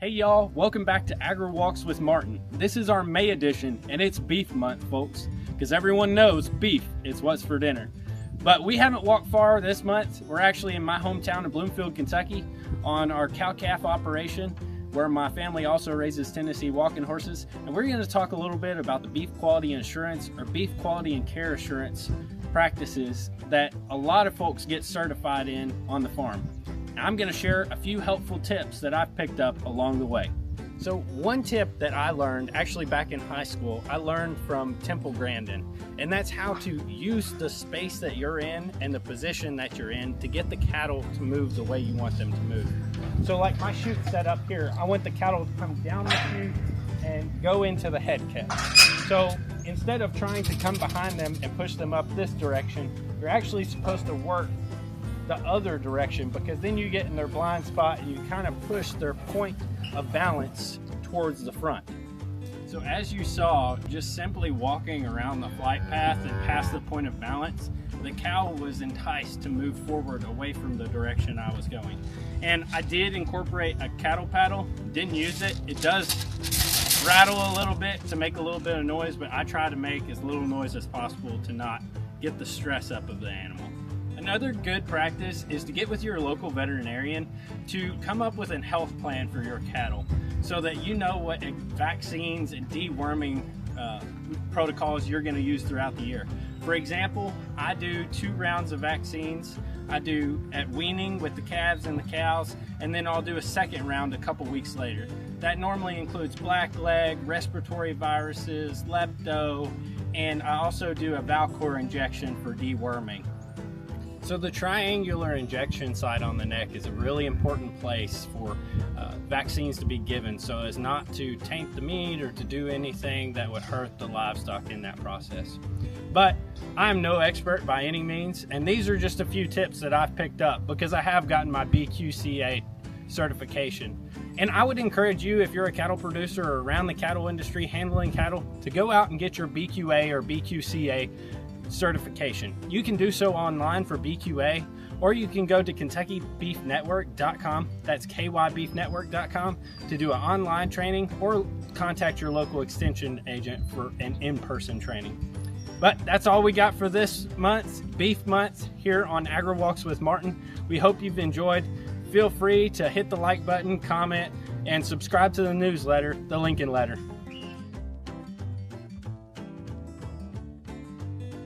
Hey y'all, welcome back to Agri-Walks with Martin. This is our May edition and it's beef month, folks, because everyone knows beef is what's for dinner. But we haven't walked far this month. We're actually in my hometown of Bloomfield, Kentucky on our cow-calf operation where my family also raises Tennessee walking horses. And we're going to talk a little bit about the beef quality insurance or beef quality and care assurance practices that a lot of folks get certified in on the farm. I'm going to share a few helpful tips that I've picked up along the way. So one tip that I learned actually back in high school, I learned from Temple Grandin, and that's how to use the space that you're in and the position that you're in to get the cattle to move the way you want them to move. So like my chute set up here, I want the cattle to come down the chute and go into the head cap. So instead of trying to come behind them and push them up this direction, you're actually supposed to work the other direction, because then you get in their blind spot and you kind of push their point of balance towards the front. So as you saw, just simply walking around the flight path and past the point of balance, the cow was enticed to move forward away from the direction I was going. And I did incorporate a cattle paddle, didn't use it. It does rattle a little bit to make a little bit of noise, but I try to make as little noise as possible to not get the stress up of the animal. Another good practice is to get with your local veterinarian to come up with a health plan for your cattle so that you know what vaccines and deworming protocols you're going to use throughout the year. For example, I do 2 rounds of vaccines. I do at weaning with the calves and the cows, and then I'll do a second round a couple weeks later. That normally includes blackleg, respiratory viruses, lepto, and I also do a Valcor injection for deworming. So the triangular injection site on the neck is a really important place for vaccines to be given so as not to taint the meat or to do anything that would hurt the livestock in that process. But I'm no expert by any means, and these are just a few tips that I've picked up because I have gotten my BQCA certification. And I would encourage you, if you're a cattle producer or around the cattle industry handling cattle, to go out and get your BQA or BQCA certification. You can do so online for BQA, or you can go to KentuckyBeefNetwork.com, that's KYBeefNetwork.com, to do an online training, or contact your local extension agent for an in-person training. But that's all we got for this month's Beef Month here on Agri-Walks with Martin. We hope you've enjoyed. Feel free to hit the like button, comment, and subscribe to the newsletter, The Lincoln Letter.